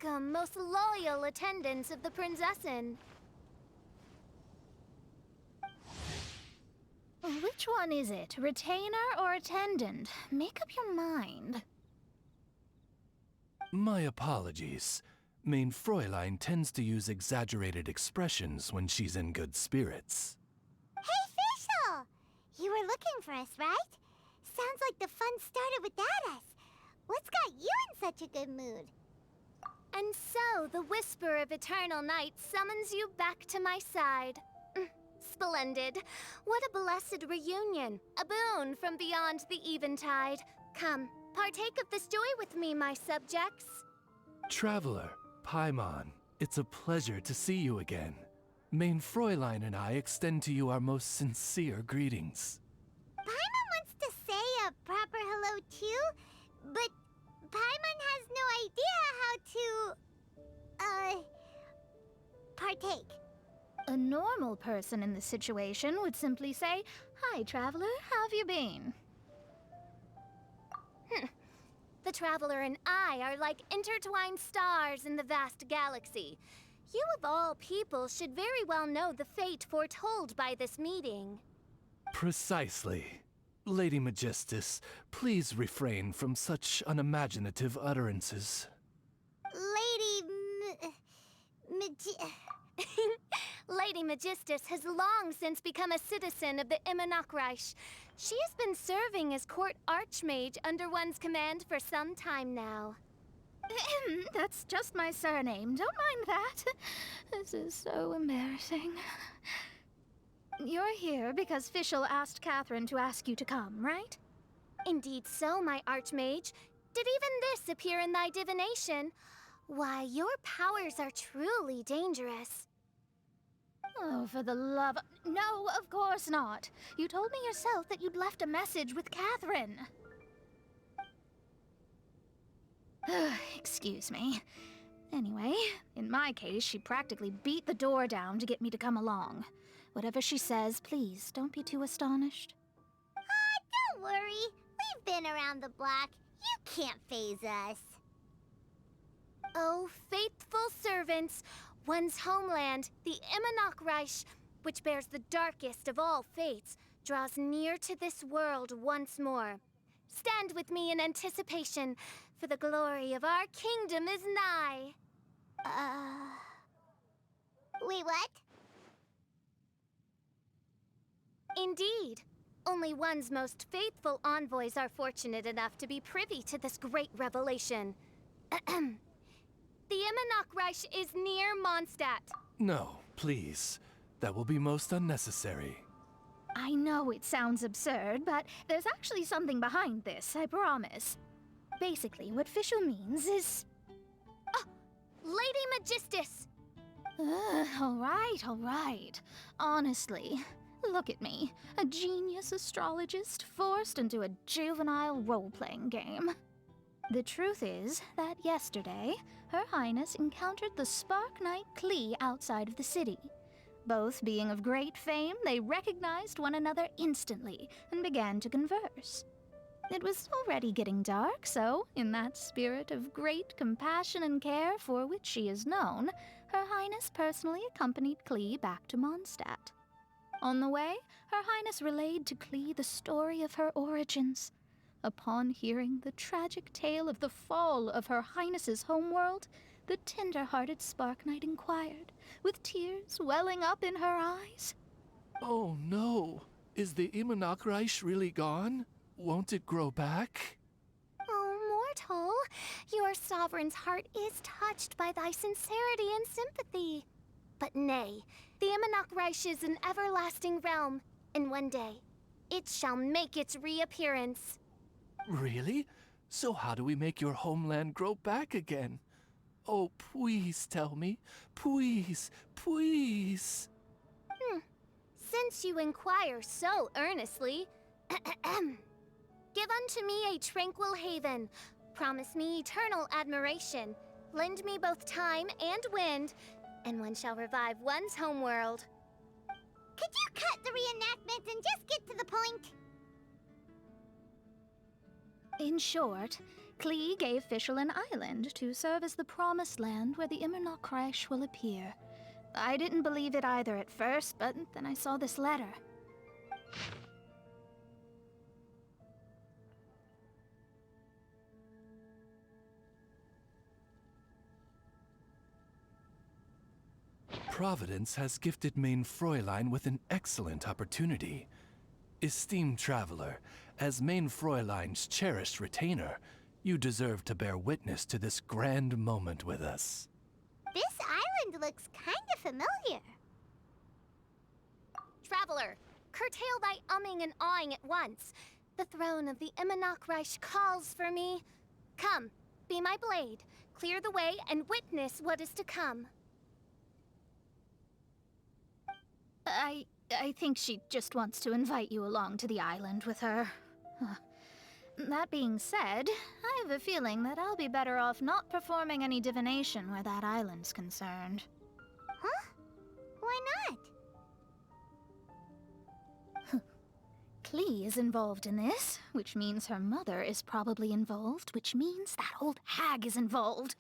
welcome, most loyal attendants of the Prinzessin. Which one is it, retainer or attendant? Make up your mind. My apologies. Mein Fräulein tends to use exaggerated expressions when she's in good spirits. Hey, Fischl! You were looking for us, right? Sounds like the fun started without us. What's got you in such a good mood? And so, the whisper of eternal night summons you back to my side. Splendid. What a blessed reunion. A boon from beyond the eventide. Come, partake of this joy with me, my subjects. Traveler, Paimon, it's a pleasure to see you again. Mein Fräulein and I extend to you our most sincere greetings. Paimon wants to say a proper hello too, but Paimon has no idea how to, partake. A normal person in this situation would simply say, "Hi, traveler, how have you been?" The traveler and I are like intertwined stars in the vast galaxy. You of all people should very well know the fate foretold by this meeting. Precisely. Lady Magistus, please refrain from such unimaginative utterances. Lady Magistus has long since become a citizen of the Immonachreich. She has been serving as court archmage under one's command for some time now. That's just my surname. Don't mind that. This is so embarrassing. You're here because Fischl asked Catherine to ask you to come, right? Indeed so, my archmage. Did even this appear in thy divination? Why, your powers are truly dangerous. Oh, for the love... No, of course not. You told me yourself that you'd left a message with Catherine. Excuse me. Anyway, in my case, she practically beat the door down to get me to come along. Whatever she says, please, don't be too astonished. Don't worry. We've been around the block. You can't faze us. Oh, faithful servants, one's homeland, the Immonachreich, which bears the darkest of all fates, draws near to this world once more. Stand with me in anticipation, for the glory of our kingdom is nigh. Wait, what? Indeed. Only one's most faithful envoys are fortunate enough to be privy to this great revelation. The Immonachreich is near Mondstadt. No, please. That will be most unnecessary. I know it sounds absurd, but there's actually something behind this, I promise. Basically, what Fischl means is... Oh, Lady Magistus! All right. Honestly, look at me. A genius astrologist forced into a juvenile role-playing game. The truth is that yesterday, Her Highness encountered the Spark Knight Klee outside of the city. Both being of great fame, they recognized one another instantly and began to converse. It was already getting dark, so, in that spirit of great compassion and care for which she is known, Her Highness personally accompanied Klee back to Mondstadt. On the way, Her Highness relayed to Klee the story of her origins. Upon hearing the tragic tale of the fall of Her Highness's homeworld, the tender-hearted Spark Knight inquired, with tears welling up in her eyes. Oh no! Is the Immonachreich really gone? Won't it grow back? Oh, mortal, your sovereign's heart is touched by thy sincerity and sympathy. But nay, the Immonachreich is an everlasting realm, and one day, it shall make its reappearance. Really? So how do we make your homeland grow back again? Oh, please tell me. Please, please. Since you inquire so earnestly, give unto me a tranquil haven. Promise me eternal admiration. Lend me both time and wind, and one shall revive one's homeworld. Could you cut the reenactment and just get to the point? In short, Klee gave Fischl an island to serve as the promised land where the Immernochreich will appear. I didn't believe it either at first, but then I saw this letter. Providence has gifted Mein Fräulein with an excellent opportunity. Esteemed traveler, as Mein Fräulein's cherished retainer, you deserve to bear witness to this grand moment with us. This island looks kind of familiar. Traveler, curtail thy umming and awing at once. The throne of the Immernochreich calls for me. Come, be my blade, clear the way, and witness what is to come. I think she just wants to invite you along to the island with her. That being said, I have a feeling that I'll be better off not performing any divination where that island's concerned. Huh? Why not? Klee is involved in this, which means her mother is probably involved, which means that old hag is involved.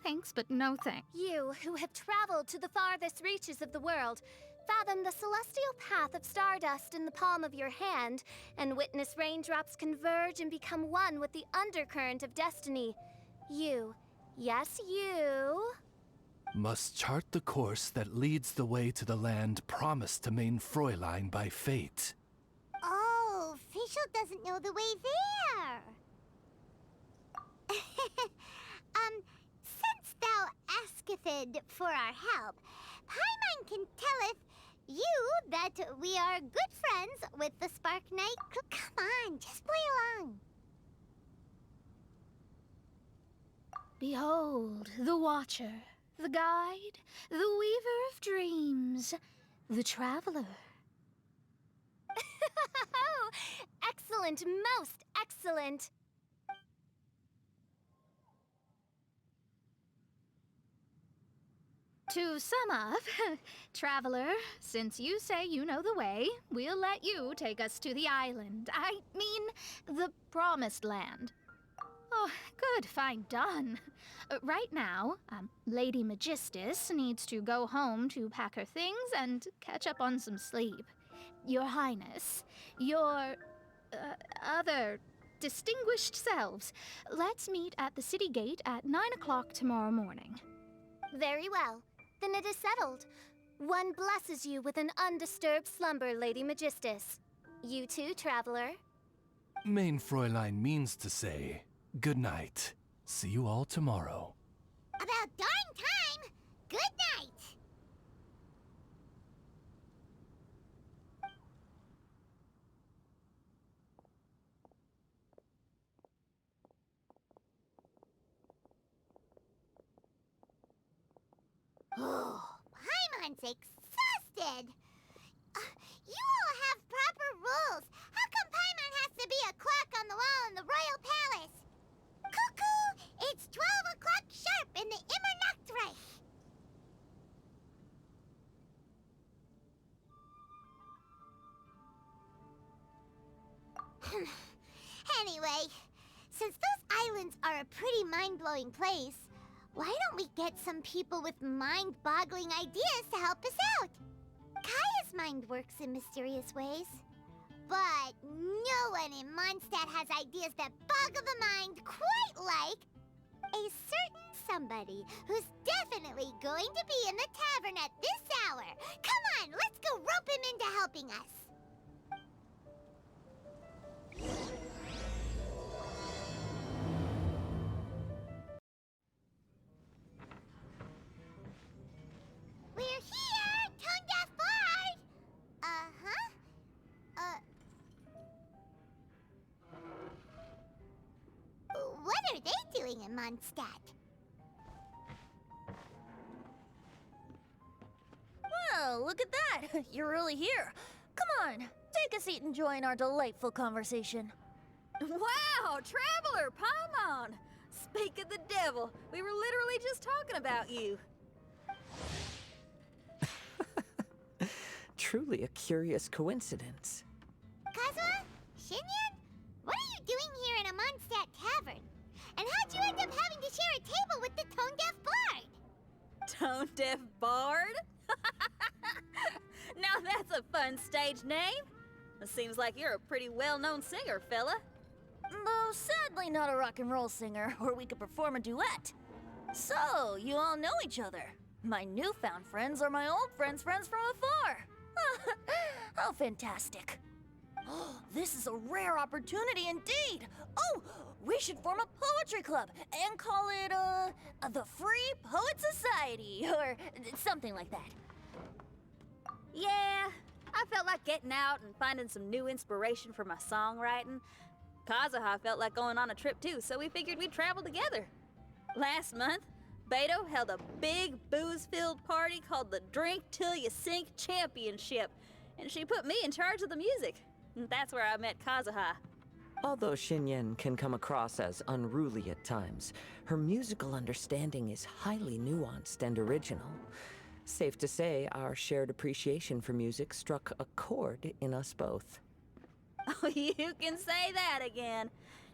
Thanks, but no thanks. You, who have traveled to the farthest reaches of the world, fathom the celestial path of stardust in the palm of your hand, and witness raindrops converge and become one with the undercurrent of destiny. You, yes, you... must chart the course that leads the way to the land promised to Mein Fräulein by fate. Oh, Fischl doesn't know the way there. Since thou asketh for our help, Paimon can telleth you that we are good friends with the Spark Knight. Come on, just play along. Behold, the Watcher, the Guide, the Weaver of Dreams, the Traveler. Excellent, most excellent. To sum up, Traveler, since you say you know the way, we'll let you take us to the island. I mean, the Promised Land. Oh, good, fine, done. Right now, Lady Magistus needs to go home to pack her things and catch up on some sleep. Your Highness, your other distinguished selves, let's meet at the city gate at 9 o'clock tomorrow morning. Very well. Then it is settled. One blesses you with an undisturbed slumber, Lady Magistus. You too, traveler. Mein Fräulein means to say, good night. See you all tomorrow. About darn time! Good night! Oh, Paimon's exhausted! You all have proper rules. How come Paimon has to be a clock on the wall in the royal palace? Cuckoo! It's 12 o'clock sharp in the Immernochreich! Anyway, since those islands are a pretty mind-blowing place, why don't we get some people with mind-boggling ideas to help us out? Kaya's mind works in mysterious ways. But no one in Mondstadt has ideas that boggle the mind quite like a certain somebody who's definitely going to be in the tavern at this hour. Come on, let's go rope him into helping us. We're here, Tone Deaf Bard! What are they doing in Mondstadt? Well, look at that! You're really here. Come on, take a seat and join our delightful conversation. Wow, Traveler, Paimon! Speak of the devil, we were literally just talking about you. Truly a curious coincidence. Kazuma? Shinyan? What are you doing here in a Mondstadt tone-deaf bard? Now that's a fun stage name. It seems like you're a pretty well-known singer, fella. Though sadly not a rock and roll singer, or we could perform a duet. So, you all know each other. My newfound friends are my old friends' friends from afar. How fantastic. This is a rare opportunity indeed. Oh, we should form a poetry club and call it, the Free Poet Society, or something like that. Yeah, I felt like getting out and finding some new inspiration for my songwriting. Kazuha felt like going on a trip too, so we figured we'd travel together. Last month, Beto held a big booze-filled party called the Drink Till You Sink Championship, and she put me in charge of the music. And that's where I met Kazuha. Although Xinyan can come across as unruly at times, her musical understanding is highly nuanced and original. Safe to say, our shared appreciation for music struck a chord in us both. Oh, you can say that again.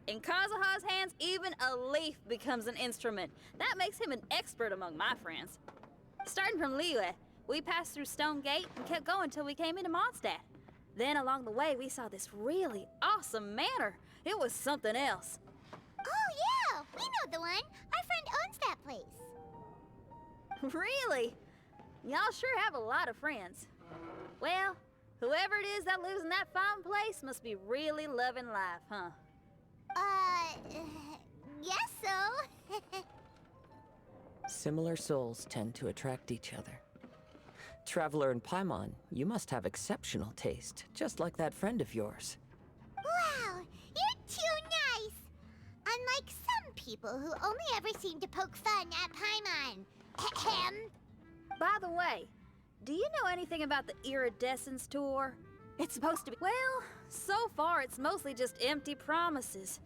In Kazuha's hands, even a leaf becomes an instrument. That makes him an expert among my friends. Starting from Liyue, we passed through Stone Gate and kept going till we came into Mondstadt. Then along the way, we saw this really awesome manor. It was something else. Oh, yeah! We know the one. Our friend owns that place. Really? Y'all sure have a lot of friends. Well, whoever it is that lives in that fine place must be really loving life, huh? Yes so. Similar souls tend to attract each other. Traveler in Paimon, you must have exceptional taste, just like that friend of yours. Wow, you're too nice! Unlike some people who only ever seem to poke fun at Paimon. Ahem. By the way, do you know anything about the Iridescence tour? It's supposed to be... Well, so far it's mostly just empty promises.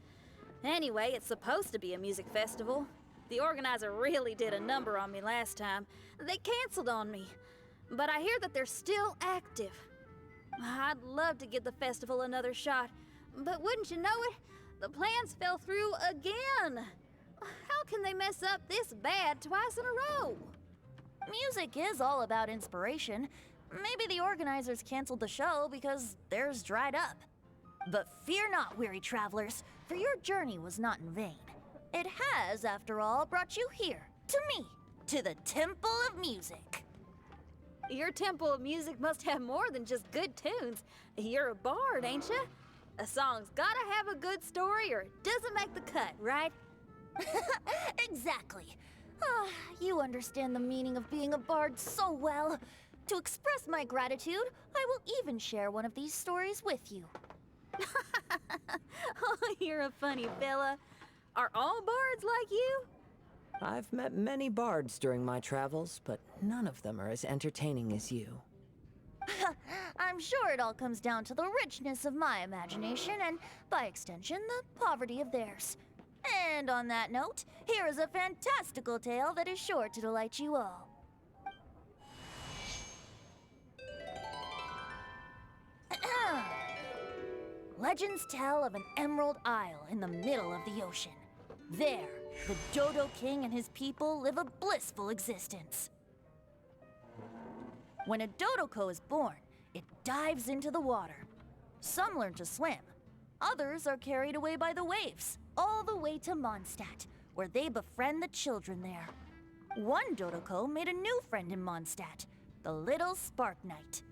Anyway, it's supposed to be a music festival. The organizer really did a number on me last time. They canceled on me. But I hear that they're still active. I'd love to give the festival another shot. But wouldn't you know it, the plans fell through again. How can they mess up this bad twice in a row? Music is all about inspiration. Maybe the organizers canceled the show because theirs dried up. But fear not, weary travelers, for your journey was not in vain. It has, after all, brought you here, to me, to the Temple of Music. Your Temple of Music must have more than just good tunes. You're a bard, ain't ya? A song's gotta have a good story or it doesn't make the cut, right? Exactly. You understand the meaning of being a bard so well. To express my gratitude, I will even share one of these stories with you. Oh, you're a funny fella. Are all bards like you? I've met many bards during my travels, but none of them are as entertaining as you. I'm sure it all comes down to the richness of my imagination and, by extension, the poverty of theirs. And on that note, here is a fantastical tale that is sure to delight you all. Legends tell of an emerald isle in the middle of the ocean. There, the Dodo King and his people live a blissful existence. When a Dodoko is born, it dives into the water. Some learn to swim. Others are carried away by the waves, all the way to Mondstadt, where they befriend the children there. One Dodoko made a new friend in Mondstadt, the little Spark Knight.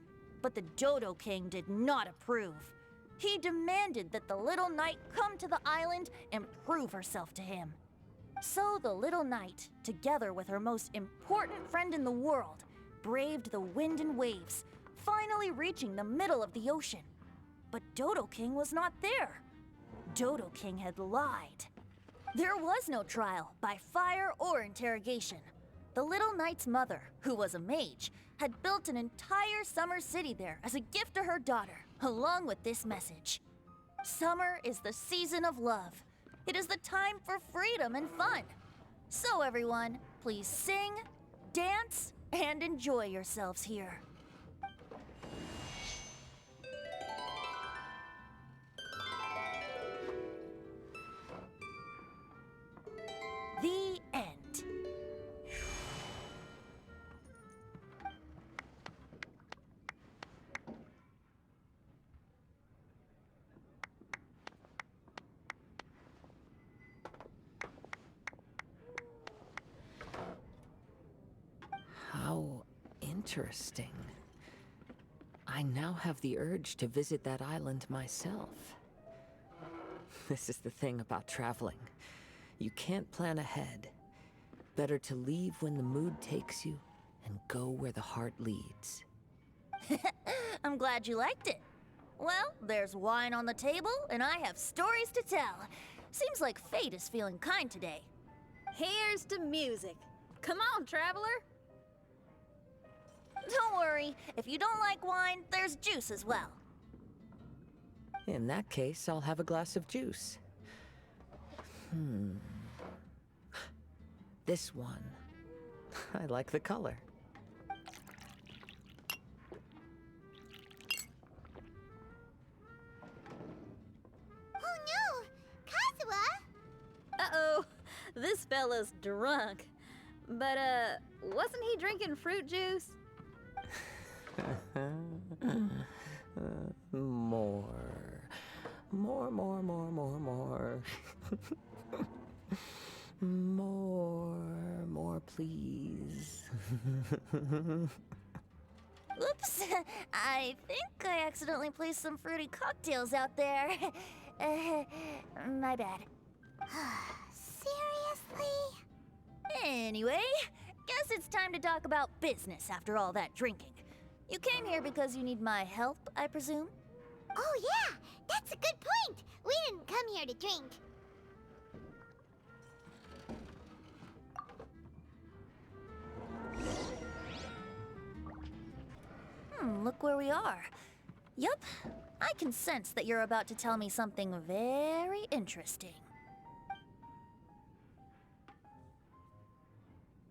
But the Dodo King did not approve. He demanded that the little knight come to the island and prove herself to him. So the little knight, together with her most important friend in the world, braved the wind and waves, finally reaching the middle of the ocean. But Dodo King was not there. Dodo King had lied. There was no trial by fire or interrogation. The little knight's mother, who was a mage, had built an entire summer city there as a gift to her daughter, along with this message. Summer is the season of love. It is the time for freedom and fun. So everyone, please sing, dance, and enjoy yourselves here. The end. Interesting. I now have the urge to visit that island myself. This is the thing about traveling. You can't plan ahead. Better to leave when the mood takes you and go where the heart leads. I'm glad you liked it. Well, there's wine on the table, and I have stories to tell. Seems like fate is feeling kind today. Here's to music. Come on, traveler. Don't worry, if you don't like wine, there's juice as well. In that case, I'll have a glass of juice. This one. I like the color. Oh no! Kazuha! Uh-oh, this fella's drunk. But, wasn't he drinking fruit juice? More. More. More, please. Oops, I think I accidentally placed some fruity cocktails out there. My bad. Seriously? Anyway, guess it's time to talk about business after all that drinking. You came here because you need my help, I presume? Oh yeah, that's a good point. We didn't come here to drink. Look where we are. Yup, I can sense that you're about to tell me something very interesting.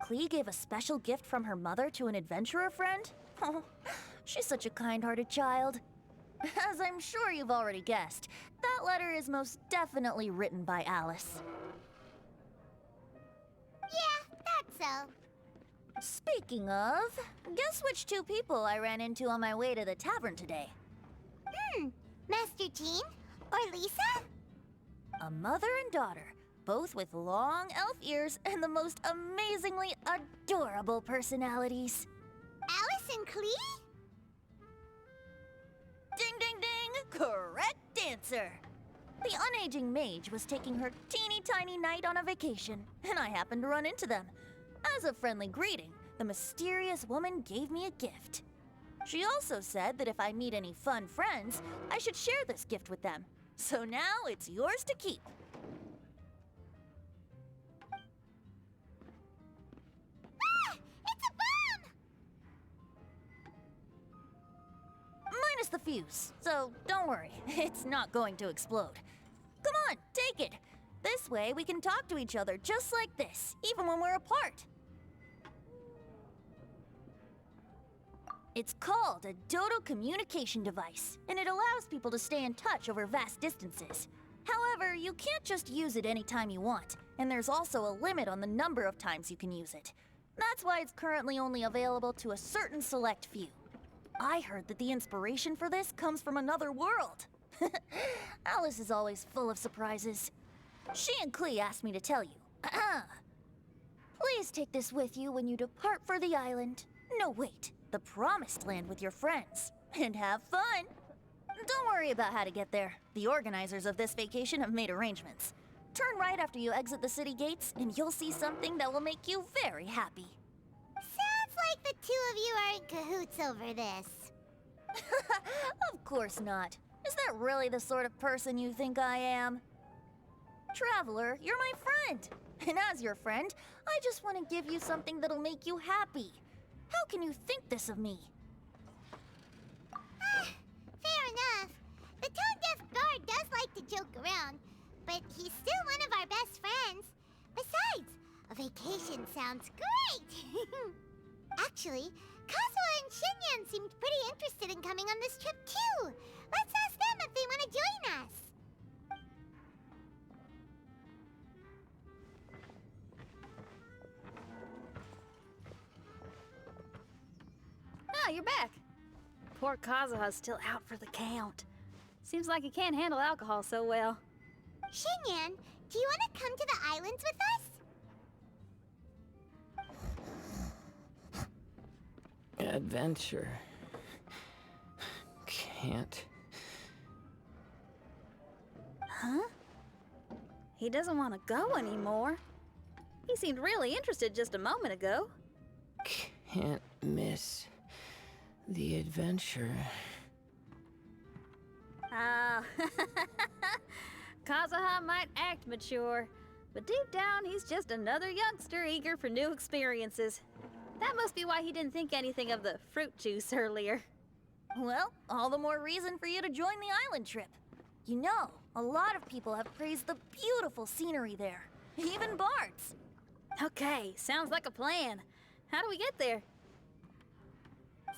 Klee gave a special gift from her mother to an adventurer friend? Oh, she's such a kind-hearted child. As I'm sure you've already guessed, that letter is most definitely written by Alice. Yeah, that's so. Speaking of, guess which two people I ran into on my way to the tavern today? Master Jean? Or Lisa? A mother and daughter, both with long elf ears and the most amazingly adorable personalities. Alice and Klee? Ding, ding, ding! Correct answer! The unaging mage was taking her teeny tiny knight on a vacation, and I happened to run into them. As a friendly greeting, the mysterious woman gave me a gift. She also said that if I meet any fun friends, I should share this gift with them. So now it's yours to keep. Ah! It's a bomb! Minus the fuse, so don't worry, it's not going to explode. Come on, take it. This way we can talk to each other just like this, even when we're apart. It's called a Dodo communication device, and it allows people to stay in touch over vast distances. However, you can't just use it anytime you want, and there's also a limit on the number of times you can use it. That's why it's currently only available to a certain select few. I heard that the inspiration for this comes from another world. Alice is always full of surprises. She and Klee asked me to tell you. Please take this with you when you depart for the island. No, wait. The Promised Land with your friends. And have fun. Don't worry about how to get there. The organizers of this vacation have made arrangements. Turn right after you exit the city gates, and you'll see something that will make you very happy. Sounds like the two of you are in cahoots over this. Of course not. Is that really the sort of person you think I am? Traveler, you're my friend. And as your friend, I just want to give you something that'll make you happy. How can you think this of me? Fair enough. The tone-deaf guard does like to joke around, but he's still one of our best friends. Besides, a vacation sounds great! Actually, Kazuha and Shinyan seemed pretty interested in coming on this trip too. Let's ask them if they want to join us. Ah, you're back. Poor Kazuha's still out for the count. Seems like he can't handle alcohol so well. Shinyan, do you want to come to the islands with us? adventure. Can't. Huh? He doesn't want to go anymore. He seemed really interested just a moment ago. Can't miss the adventure. Ah, Kazuha might act mature, but deep down he's just another youngster eager for new experiences. That must be why he didn't think anything of the fruit juice earlier. Well, all the more reason for you to join the island trip. You know, a lot of people have praised the beautiful scenery there, even bards. Okay, sounds like a plan. How do we get there?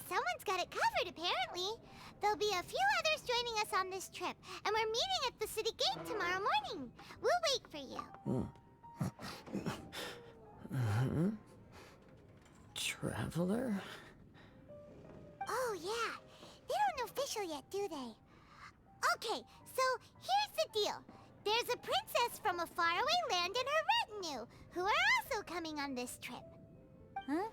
Someone's got it covered, apparently. There'll be a few others joining us on this trip, and we're meeting at the city gate tomorrow morning. We'll wait for you. Traveler? Oh, yeah. They don't know official yet, do they? Okay, so here's the deal. There's a princess from a faraway land and her retinue, who are also coming on this trip. Huh?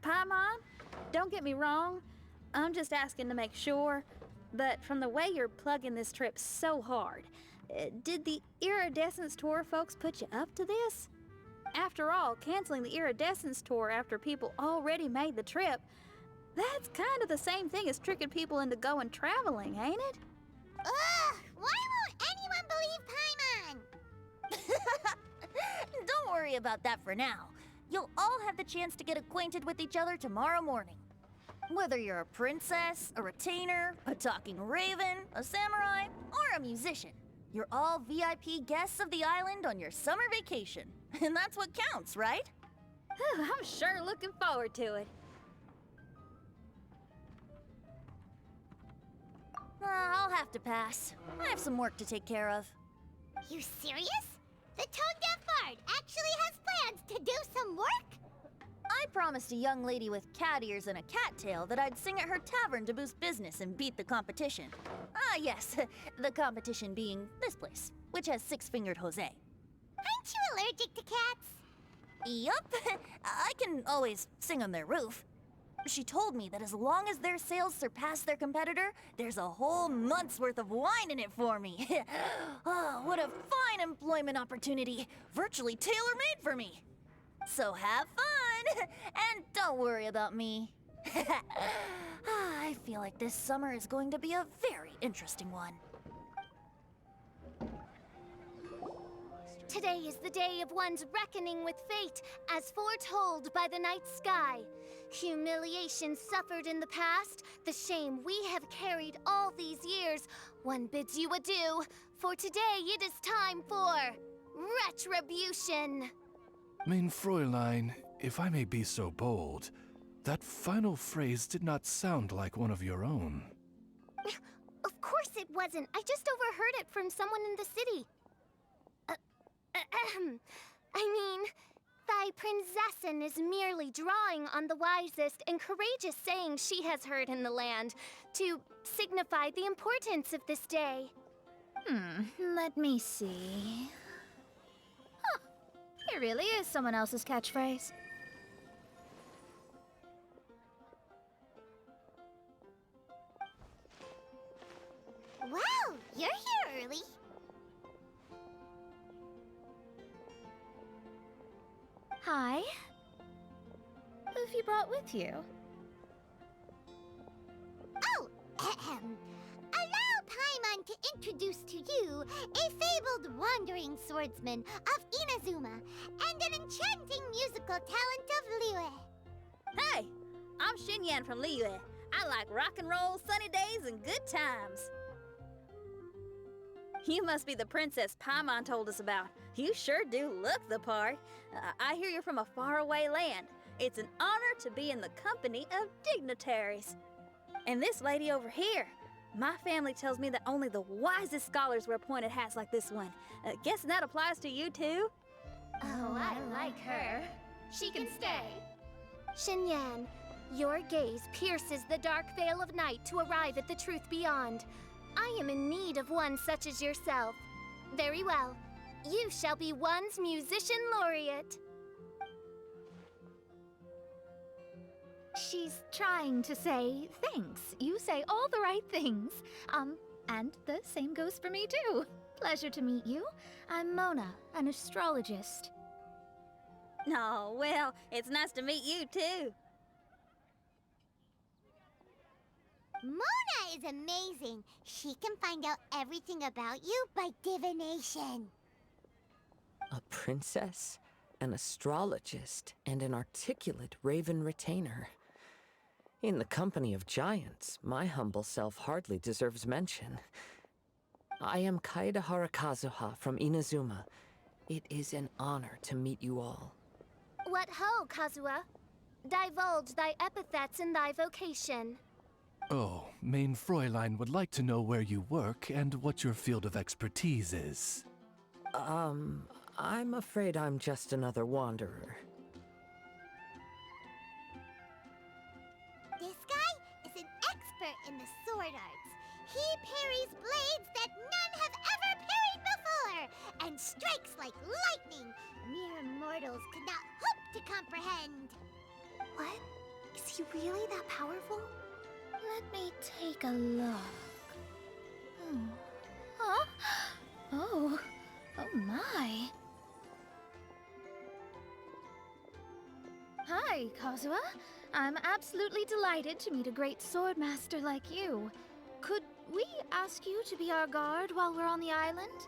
Paimon, don't get me wrong. I'm just asking to make sure. But from the way you're plugging this trip so hard, did the iridescence tour folks put you up to this? After all, canceling the iridescence tour after people already made the trip, that's kind of the same thing as tricking people into going traveling, ain't it? Ugh! Why won't anyone believe Paimon? Don't worry about that for now. You'll all have the chance to get acquainted with each other tomorrow morning. Whether you're a princess, a retainer, a talking raven, a samurai, or a musician, you're all VIP guests of the island on your summer vacation. And that's what counts, right? I'm sure looking forward to it. I'll have to pass. I have some work to take care of. You serious? The tone-deaf bard actually has plans to do some work? I promised a young lady with cat ears and a cattail that I'd sing at her tavern to boost business and beat the competition. Ah, yes, the competition being this place, which has six-fingered Jose. Aren't you allergic to cats? Yup, I can always sing on their roof. She told me that as long as their sales surpass their competitor, there's a whole month's worth of wine in it for me. Oh, what a fine employment opportunity, virtually tailor-made for me. So have fun, and don't worry about me. I feel like this summer is going to be a very interesting one. Today is the day of one's reckoning with fate, as foretold by the night sky. Humiliation suffered in the past, the shame we have carried all these years, one bids you adieu, for today it is time for retribution. Mein Fräulein, if I may be so bold, that final phrase did not sound like one of your own. Of course it wasn't. I just overheard it from someone in the city. I mean, thy prinzessin is merely drawing on the wisest and courageous sayings she has heard in the land to signify the importance of this day. Let me see. Huh, it really is someone else's catchphrase. Wow, you're here early. Hi. Who have you brought with you? Oh, allow Paimon to introduce to you a fabled wandering swordsman of Inazuma and an enchanting musical talent of Liyue. Hey, I'm Xinyan from Liyue. I like rock and roll, sunny days, and good times. You must be the princess Paimon told us about. You sure do look the part. I hear you're from a faraway land. It's an honor to be in the company of dignitaries. And this lady over here, my family tells me that only the wisest scholars wear pointed hats like this one. Guessing that applies to you too? Oh, I like her. She can stay. Xinyan, your gaze pierces the dark veil of night to arrive at the truth beyond. I am in need of one such as yourself. Very well. You shall be one's musician laureate. She's trying to say thanks. You say all the right things. And the same goes for me too. Pleasure to meet you. I'm Mona, an astrologist. Oh, well, it's nice to meet you too. Mona is amazing. She can find out everything about you by divination. A princess, an astrologist, and an articulate raven retainer. In the company of giants, my humble self hardly deserves mention. I am Kaeda Harakazuha from Inazuma. It is an honor to meet you all. What ho, Kazuha? Divulge thy epithets and thy vocation. Oh, Main Fräulein would like to know where you work and what your field of expertise is. I'm afraid I'm just another wanderer. This guy is an expert in the sword arts. He parries blades that none have ever parried before, and strikes like lightning. Mere mortals could not hope to comprehend. What? Is he really that powerful? Let me take a look. Huh? Oh my. Hi, Kazuha. I'm absolutely delighted to meet a great swordmaster like you. Could we ask you to be our guard while we're on the island?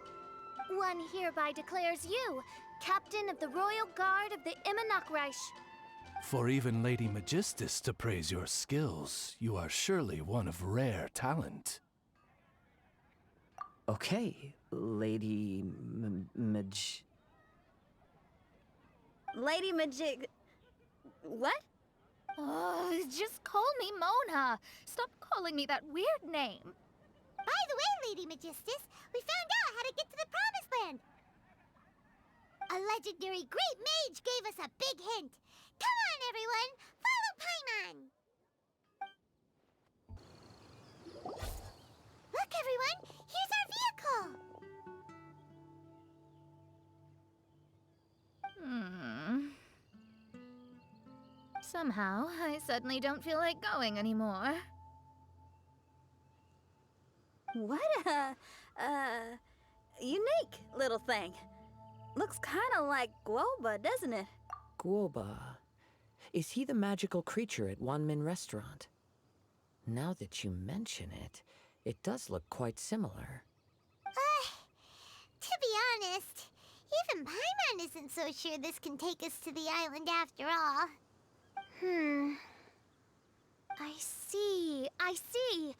One hereby declares you captain of the royal guard of the Immonakreich. For even Lady Magistus to praise your skills, you are surely one of rare talent. Okay, Lady Lady Magic... What? Oh, just call me Mona. Stop calling me that weird name. By the way, Lady Magistus, we found out how to get to the Promised Land. A legendary great mage gave us a big hint. Come on, everyone! Follow Paimon! Look, everyone! Here's our vehicle! Somehow, I suddenly don't feel like going anymore. What a, unique little thing. Looks kinda like Guoba, doesn't it? Guoba. Is he the magical creature at Wanmin Restaurant? Now that you mention it, it does look quite similar. To be honest, even Paimon isn't so sure this can take us to the island after all. I see.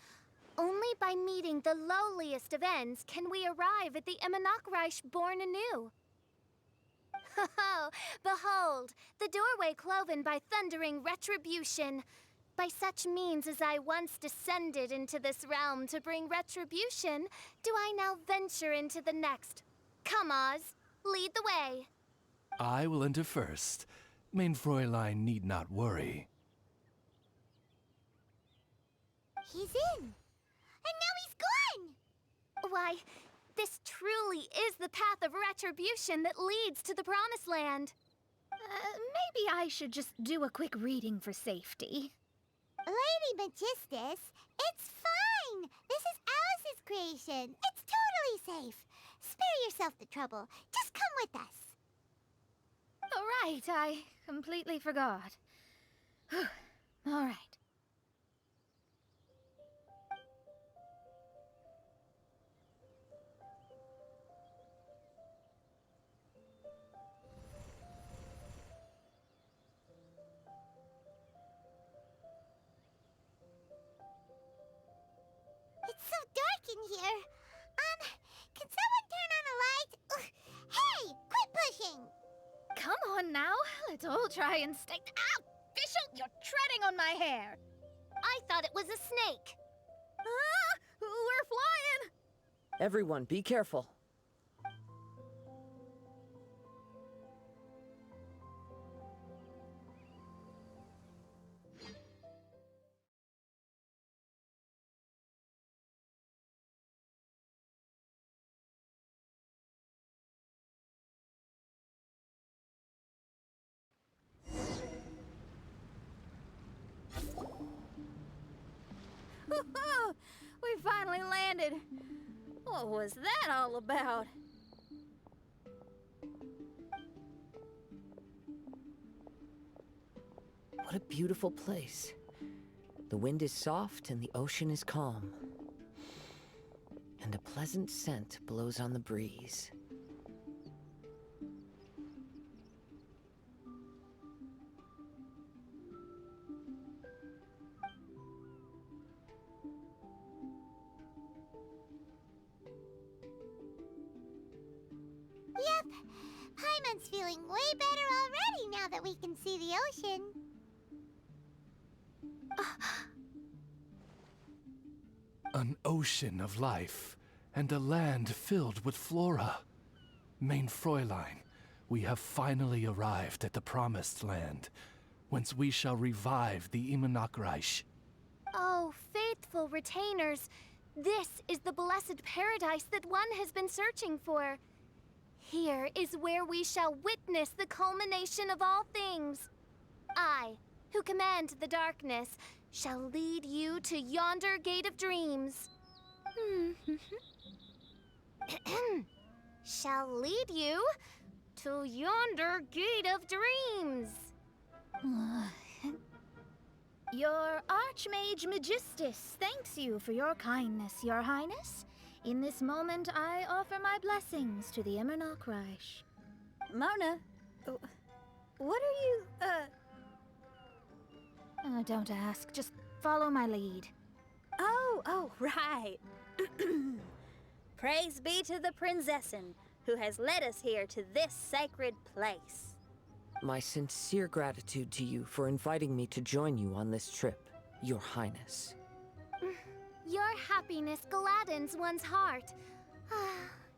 Only by meeting the lowliest of ends can we arrive at the Immonakreich born anew. Ho, behold, the doorway cloven by thundering retribution. By such means as I once descended into this realm to bring retribution, do I now venture into the next. Come, Oz, lead the way. I will enter first. Main Fräulein need not worry. He's in! And now he's gone! Why, this truly is the path of retribution that leads to the Promised Land. Maybe I should just do a quick reading for safety. Lady Magistus, it's fine! This is Alice's creation. It's totally safe. Spare yourself the trouble. Just come with us. All right, I completely forgot. All right. It's so dark in here. Can someone turn on a light? Ugh. Hey, quit pushing! Come on now, let's all try and stay. Ow! Bishop, you're treading on my hair! I thought it was a snake. Ah! We're flying! Everyone, be careful. We finally landed. What was that all about? What a beautiful place. The wind is soft and the ocean is calm. And a pleasant scent blows on the breeze. Yep, Paimon's feeling way better already now that we can see the ocean. An ocean of life, and a land filled with flora. Mein Fräulein, we have finally arrived at the promised land, whence we shall revive the Immonachreich. Oh, faithful retainers, this is the blessed paradise that one has been searching for. Here is where we shall witness the culmination of all things. I, who command the darkness, shall lead you to yonder gate of dreams. Shall lead you to yonder gate of dreams. Your Archmage Magistus thanks you for your kindness, Your Highness. In this moment, I offer my blessings to the Immonachreich. Mona, what are you, Don't ask, just follow my lead. Oh, right. Praise be to the Prinzessin, who has led us here to this sacred place. My sincere gratitude to you for inviting me to join you on this trip, Your Highness. Your happiness gladdens one's heart.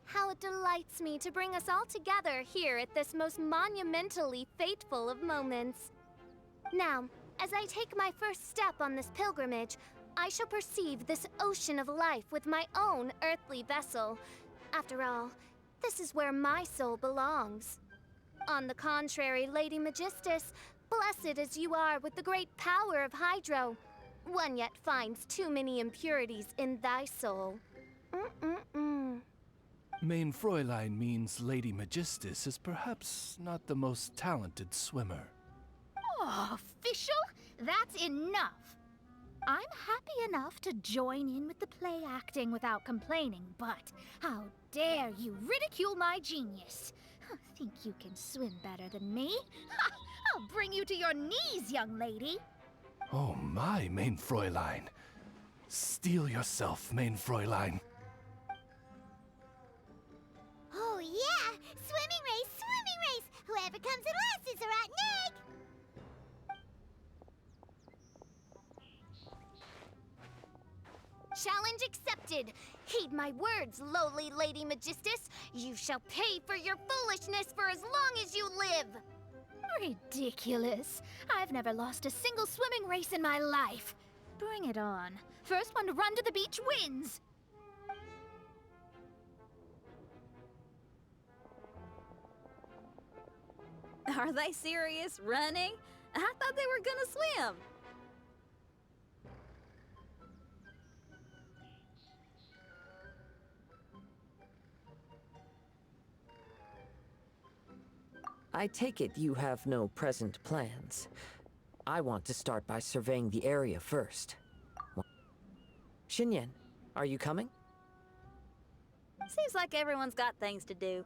How it delights me to bring us all together here at this most monumentally fateful of moments. Now, as I take my first step on this pilgrimage, I shall perceive this ocean of life with my own earthly vessel. After all, this is where my soul belongs. On the contrary, Lady Magistus, blessed as you are with the great power of Hydro, one yet finds too many impurities in thy soul. Mein Fräulein means Lady Magistus is perhaps not the most talented swimmer. Oh, official? That's enough. I'm happy enough to join in with the play acting without complaining, but how dare you ridicule my genius? Think you can swim better than me? Ha! I'll bring you to your knees, young lady. Oh my, Mein Fräulein. Steel yourself, Mein Fräulein. Oh yeah, swimming race! Whoever comes in last is a rotten egg! Challenge accepted. Heed my words, lowly Lady Magistus. You shall pay for your foolishness for as long as you live. Ridiculous. I've never lost a single swimming race in my life. Bring it on. First one to run to the beach wins. Are they serious, running? I thought they were gonna swim. I take it you have no present plans. I want to start by surveying the area first. Xinyan, are you coming? Seems like everyone's got things to do.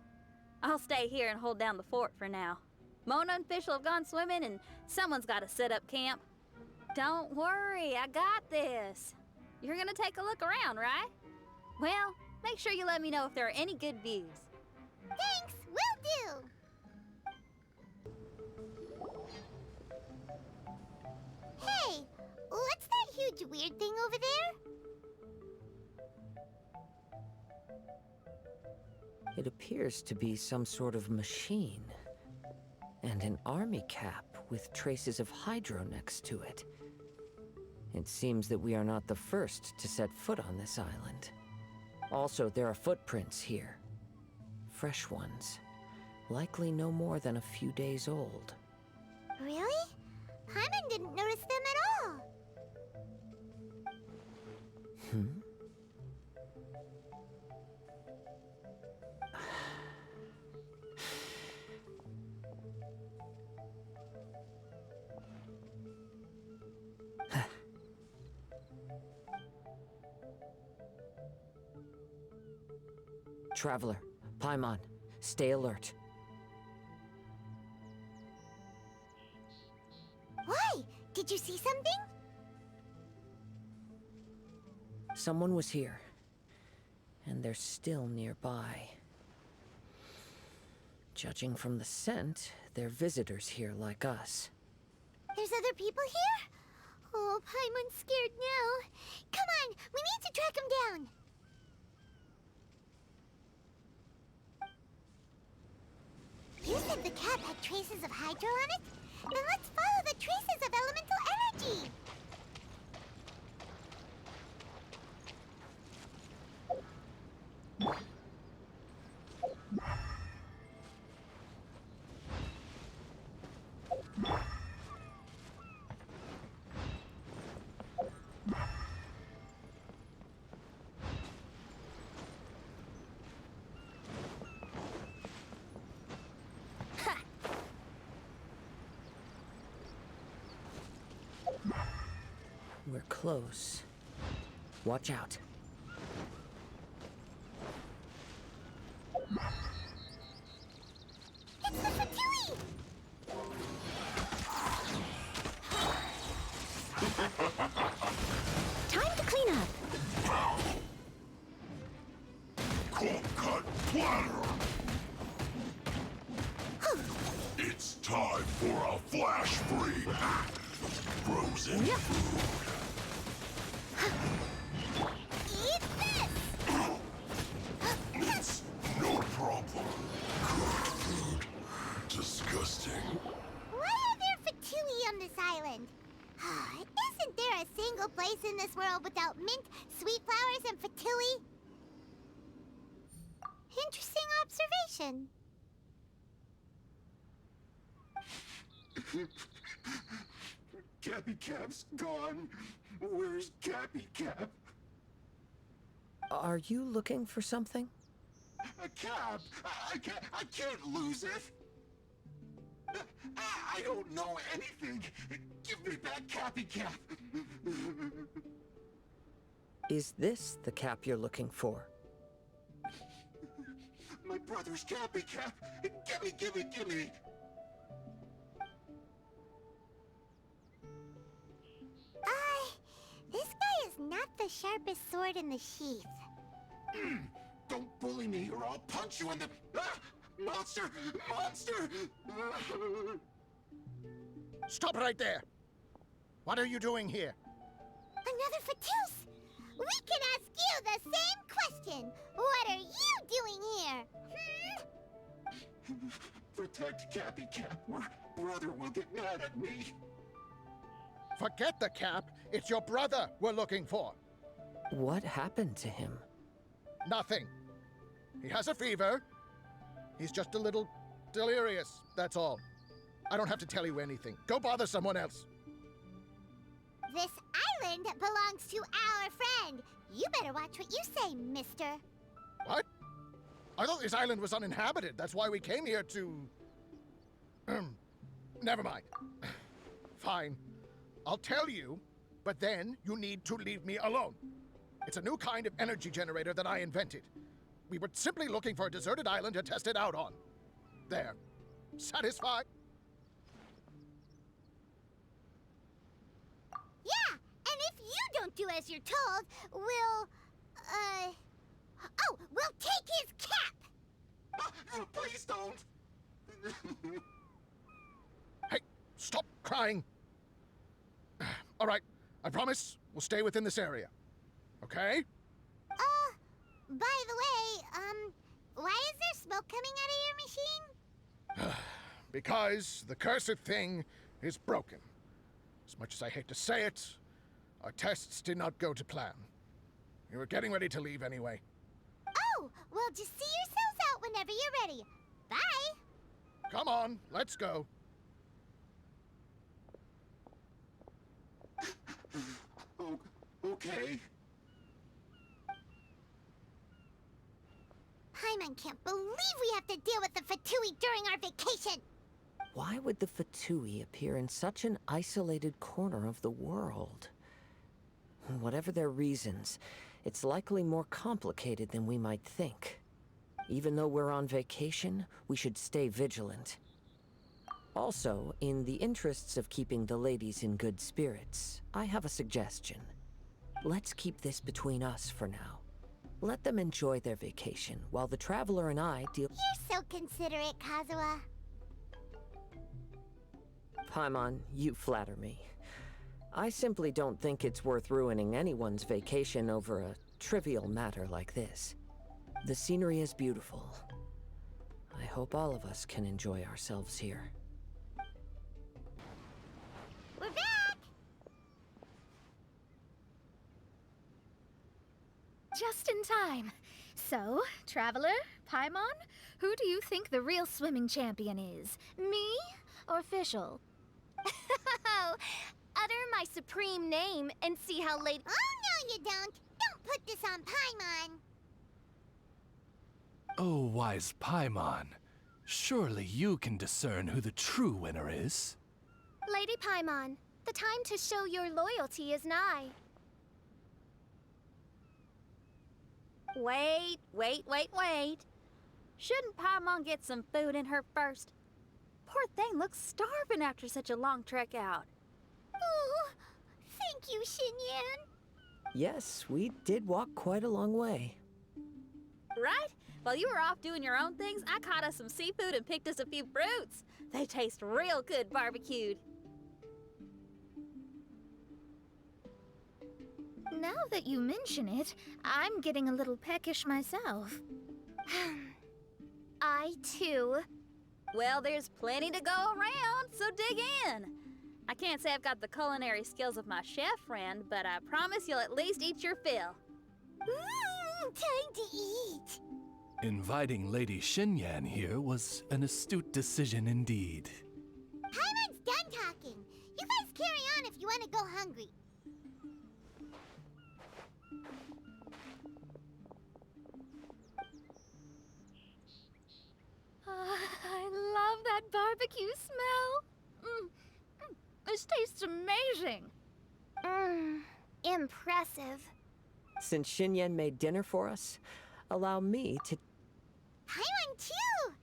I'll stay here and hold down the fort for now. Mona and Fischl have gone swimming, and someone's got to set up camp. Don't worry, I got this. You're gonna take a look around, right? Well, make sure you let me know if there are any good views. Thanks, will do! Hey, what's that huge weird thing over there? It appears to be some sort of machine. And an army cap with traces of Hydro next to it. It seems that we are not the first to set foot on this island. Also, there are footprints here. Fresh ones. Likely no more than a few days old. Really? Paimon didn't notice them at all. Traveler, Paimon, stay alert. Why? Did you see something? Someone was here, and they're still nearby. Judging from the scent, they're visitors here like us. There's other people here? Oh, Paimon's scared now. Come on, we need to track him down. You said the cap had traces of hydro on it? Then let's follow the traces of elemental energy. We're close. Watch out. It's the Fatui! Time to clean up. Cold cut platter! It's time for a flash freak! Frozen food! Eat this! It's no problem. Cooked food. Disgusting. Why are there Fatui on this island? Isn't there a single place in this world without mint, sweet flowers, and Fatui? Interesting observation. Cappy Cap's gone. Where's Cappy Cap? Are you looking for something? A cap? I can't lose it. I don't know anything. Give me back Cappy Cap. Is this the cap you're looking for? My brother's Cappy Cap. Gimme. This guy is not the sharpest sword in the sheath. Don't bully me or I'll punch you in the... Monster! Stop right there! What are you doing here? Another Fatus! We can ask you the same question! What are you doing here? Protect Cappy Cap or brother will get mad at me. Forget the cap. It's your brother we're looking for. What happened to him? Nothing. He has a fever. He's just a little delirious, that's all. I don't have to tell you anything. Go bother someone else. This island belongs to our friend. You better watch what you say, mister. What? I thought this island was uninhabited. That's why we came here to... Never mind. Fine. I'll tell you, but then you need to leave me alone. It's a new kind of energy generator that I invented. We were simply looking for a deserted island to test it out on. There. Satisfied? Yeah, and if you don't do as you're told, we'll take his cap! Please don't. Hey, stop crying. All right, I promise we'll stay within this area. Okay? By the way, why is there smoke coming out of your machine? Because the cursed thing is broken. As much as I hate to say it, our tests did not go to plan. We were getting ready to leave anyway. Oh, well, just see yourselves out whenever you're ready. Bye! Come on, let's go. Okay. Paimon can't believe we have to deal with the Fatui during our vacation! Why would the Fatui appear in such an isolated corner of the world? Whatever their reasons, it's likely more complicated than we might think. Even though we're on vacation, we should stay vigilant. Also, in the interests of keeping the ladies in good spirits, I have a suggestion. Let's keep this between us for now. Let them enjoy their vacation, while the traveler and I deal— You're so considerate, Kazuha. Paimon, you flatter me. I simply don't think it's worth ruining anyone's vacation over a trivial matter like this. The scenery is beautiful. I hope all of us can enjoy ourselves here. We're back! Just in time. So, Traveler, Paimon, who do you think the real swimming champion is? Me or Fischl? Oh, utter my supreme name and see how late. Oh, no, you don't. Don't put this on Paimon. Oh, wise Paimon. Surely you can discern who the true winner is. Lady Paimon, the time to show your loyalty is nigh. Wait. Shouldn't Paimon get some food in her first? Poor thing looks starving after such a long trek out. Oh, thank you, Xinyan. Yes, we did walk quite a long way. Right? While you were off doing your own things, I caught us some seafood and picked us a few fruits. They taste real good barbecued. Now that you mention it, I'm getting a little peckish myself. I, too. Well, there's plenty to go around, so dig in. I can't say I've got the culinary skills of my chef friend, but I promise you'll at least eat your fill. Time to eat. Inviting Lady Xinyan here was an astute decision indeed. Paimon's done talking. You guys carry on if you want to go hungry. I love that barbecue smell. This tastes amazing. Impressive. Since Xinyan made dinner for us, allow me to— Paimon, too.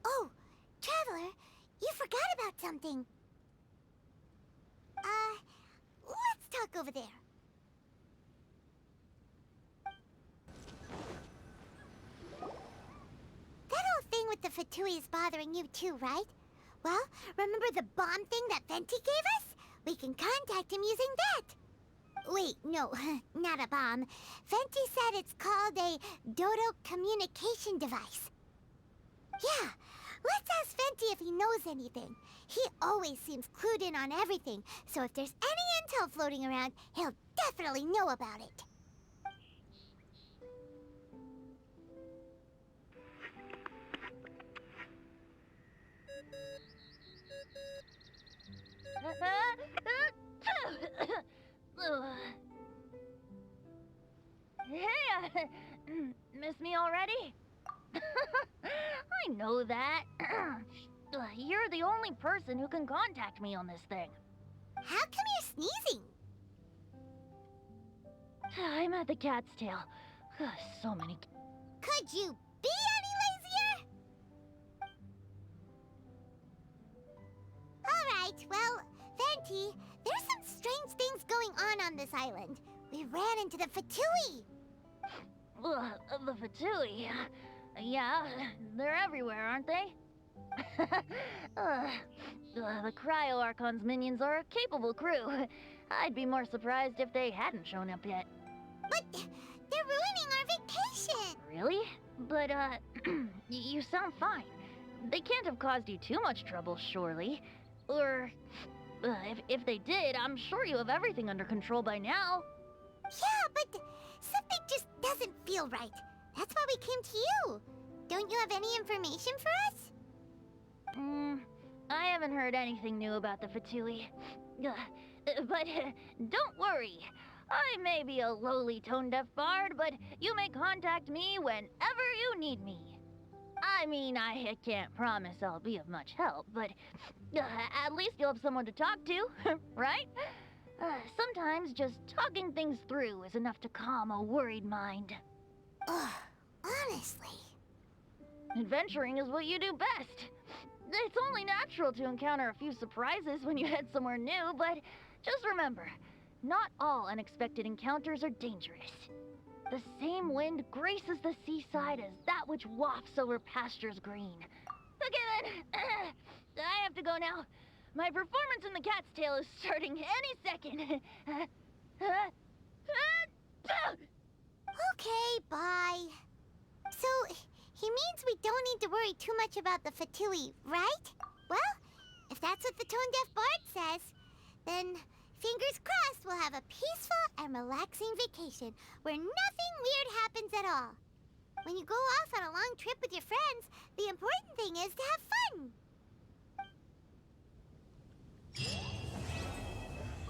Oh, Traveler, you forgot about something. Let's talk over there. That whole thing with the Fatui is bothering you too, right? Well, remember the bomb thing that Venti gave us? We can contact him using that. Wait, no, not a bomb. Venti said it's called a Dodo communication device. Yeah, let's ask Venti if he knows anything. He always seems clued in on everything, so if there's any intel floating around, he'll definitely know about it. Hey, miss me already? I know that. You're the only person who can contact me on this thing. How come you're sneezing? I'm at the cat's tail. So many. Could you be any lazier? Alright, well, Venti, there's some strange things going on this island. We ran into the Fatui. The Fatui. Yeah, they're everywhere, aren't they? The Cryo Archon's minions are a capable crew. I'd be more surprised if they hadn't shown up yet. But they're ruining our vacation. Really? But, you sound fine. They can't have caused you too much trouble, surely. Or, if they did, I'm sure you have everything under control by now. Yeah, but something just doesn't feel right. That's why we came to you. Don't you have any information for us? I haven't heard anything new about the Fatui. But don't worry. I may be a lowly tone-deaf bard, but you may contact me whenever you need me. I mean, I can't promise I'll be of much help, but at least you'll have someone to talk to, right? Sometimes just talking things through is enough to calm a worried mind. Ugh, honestly. Adventuring is what you do best. It's only natural to encounter a few surprises when you head somewhere new, but just remember, not all unexpected encounters are dangerous. The same wind graces the seaside as that which wafts over pastures green. Okay then, I have to go now. My performance in the cat's tail is starting any second. Okay, bye. So, he means we don't need to worry too much about the fatui, right? Well, if that's what the tone-deaf bard says, then fingers crossed we'll have a peaceful and relaxing vacation where nothing weird happens at all. When you go off on a long trip with your friends, the important thing is to have fun.